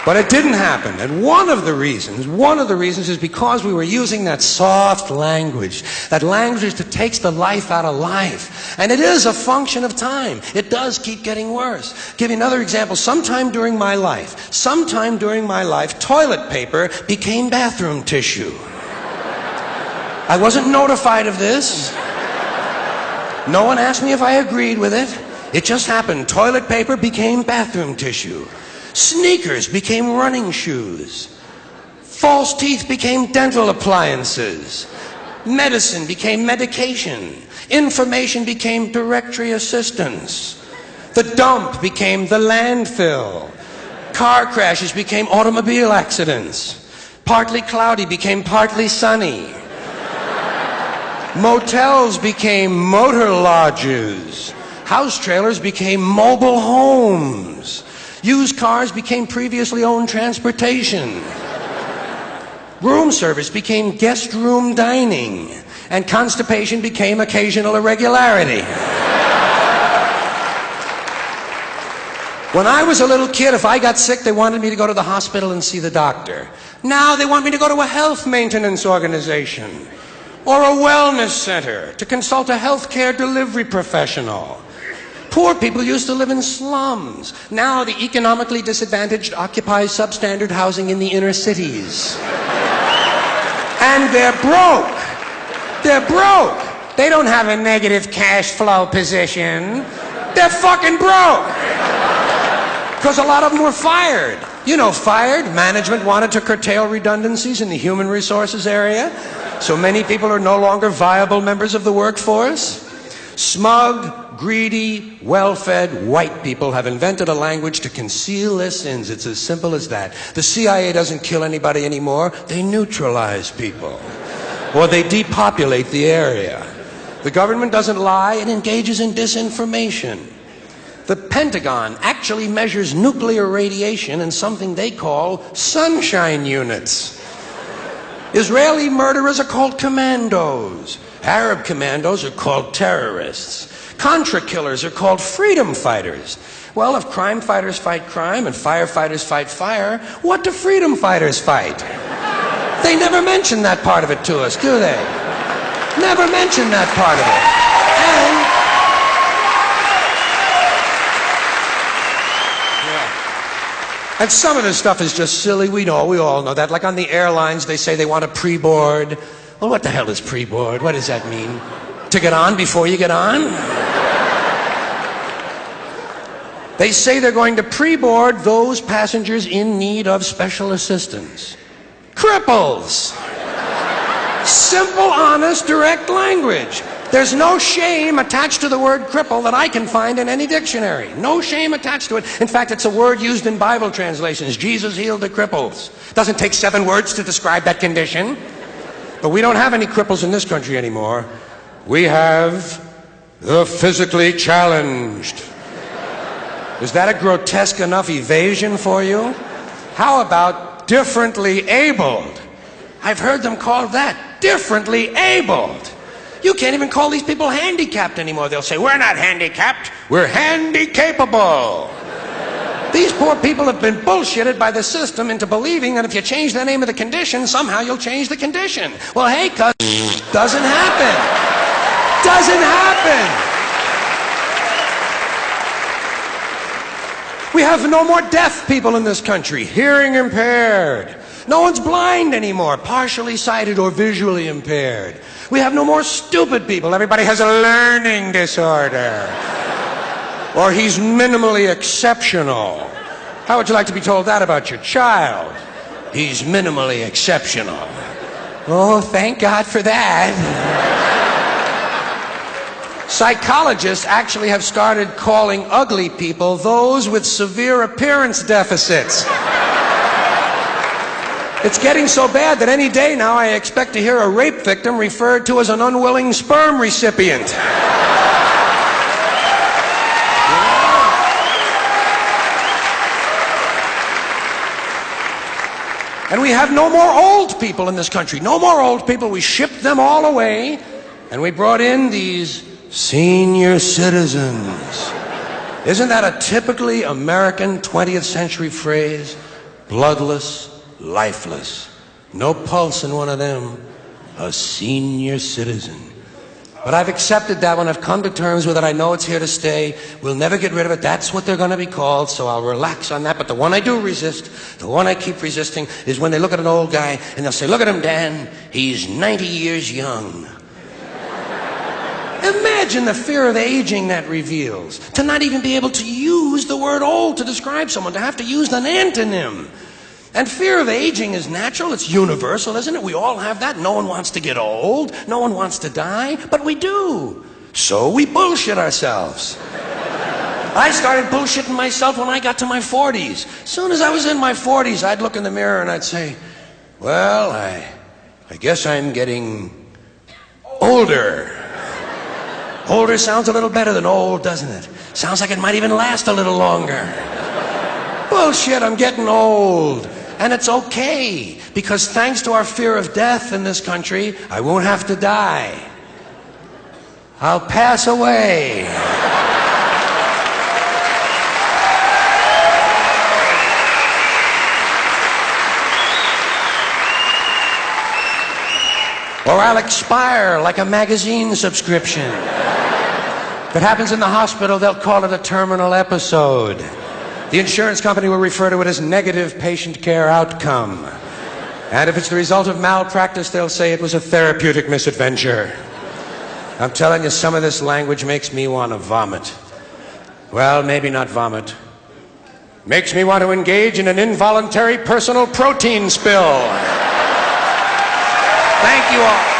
But it didn't happen. And one of the reasons is because we were using that soft language, that language that takes the life out of life. And it is a function of time. It does keep getting worse. Give you another example. Sometime during my life, toilet paper became bathroom tissue. I wasn't notified of this. No one asked me if I agreed with it. It just happened. Toilet paper became bathroom tissue. Sneakers became running shoes. False teeth became dental appliances. Medicine became medication. Information became directory assistance. The dump became the landfill. Car crashes became automobile accidents. Partly cloudy became partly sunny. Motels became motor lodges. House trailers became mobile homes. Used cars became previously owned transportation. Room service became guest room dining. And constipation became occasional irregularity. When I was a little kid, if I got sick, they wanted me to go to the hospital and see the doctor. Now they want me to go to a health maintenance organization or a wellness center to consult a healthcare delivery professional. Poor people used to live in slums. Now the economically disadvantaged occupy substandard housing in the inner cities. And they're broke. They're broke. They don't have a negative cash flow position. They're fucking broke. Because a lot of them were fired. You know, fired. Management wanted to curtail redundancies in the human resources area. So many people are no longer viable members of the workforce. Smug, greedy, well-fed white people have invented a language to conceal their sins. It's as simple as that. The CIA doesn't kill anybody anymore. They neutralize people. Or they depopulate the area. The government doesn't lie. It engages in disinformation. The Pentagon actually measures nuclear radiation in something they call sunshine units. Israeli murderers are called commandos. Arab commandos are called terrorists. Contra killers are called freedom fighters. Well, if crime fighters fight crime and firefighters fight fire, what do freedom fighters fight? They never mention that part of it to us, do they? Never mention that part of it. And some of this stuff is just silly. We all know that. Like on the airlines, they say they want a pre-board. Well, what the hell is pre-board? What does that mean? To get on before you get on? They say they're going to pre-board those passengers in need of special assistance. Cripples! Simple, honest, direct language. There's no shame attached to the word cripple that I can find in any dictionary. No shame attached to it. In fact, it's a word used in Bible translations. Jesus healed the cripples. Doesn't take 7 words to describe that condition. But we don't have any cripples in this country anymore. We have the physically challenged. Is that a grotesque enough evasion for you? How about differently abled? I've heard them called that, differently abled. You can't even call these people handicapped anymore. They'll say, we're not handicapped, we're handy-capable. These poor people have been bullshitted by the system into believing that if you change the name of the condition, somehow you'll change the condition. Well, hey, cuz, doesn't happen. Doesn't happen. We have no more deaf people in this country, hearing impaired. No one's blind anymore, partially sighted or visually impaired. We have no more stupid people. Everybody has a learning disorder. Or he's minimally exceptional. How would you like to be told that about your child? He's minimally exceptional. Oh, thank God for that. Psychologists actually have started calling ugly people those with severe appearance deficits. It's getting so bad that any day now I expect to hear a rape victim referred to as an unwilling sperm recipient. And we have no more old people in this country. No more old people. We shipped them all away, and we brought in these senior citizens. Isn't that a typically American 20th century phrase? bloodless, lifeless. No pulse in one of them. A senior citizen. But I've accepted that one. I've come to terms with it. I know it's here to stay. We'll never get rid of it. That's what they're going to be called, so I'll relax on that. But the one I do resist, the one I keep resisting, is when they look at an old guy and they'll say, "Look at him, Dan. He's 90 years young." Imagine the fear of aging that reveals. To not even be able to use the word old to describe someone, to have to use an antonym. And fear of aging is natural, it's universal, isn't it? We all have that. No one wants to get old, no one wants to die, but we do. So we bullshit ourselves. I started bullshitting myself when I got to my 40s. As soon as I was in my 40s, I'd look in the mirror and I'd say, well, I guess I'm getting older. Older sounds a little better than old, doesn't it? Sounds like it might even last a little longer. Bullshit, I'm getting old. And it's okay, because thanks to our fear of death in this country, I won't have to die. I'll pass away. Or I'll expire like a magazine subscription. If it happens in the hospital, they'll call it a terminal episode. The insurance company will refer to it as negative patient care outcome. And if it's the result of malpractice, they'll say it was a therapeutic misadventure. I'm telling you, some of this language makes me want to vomit. Well, maybe not vomit. Makes me want to engage in an involuntary personal protein spill. Thank you all.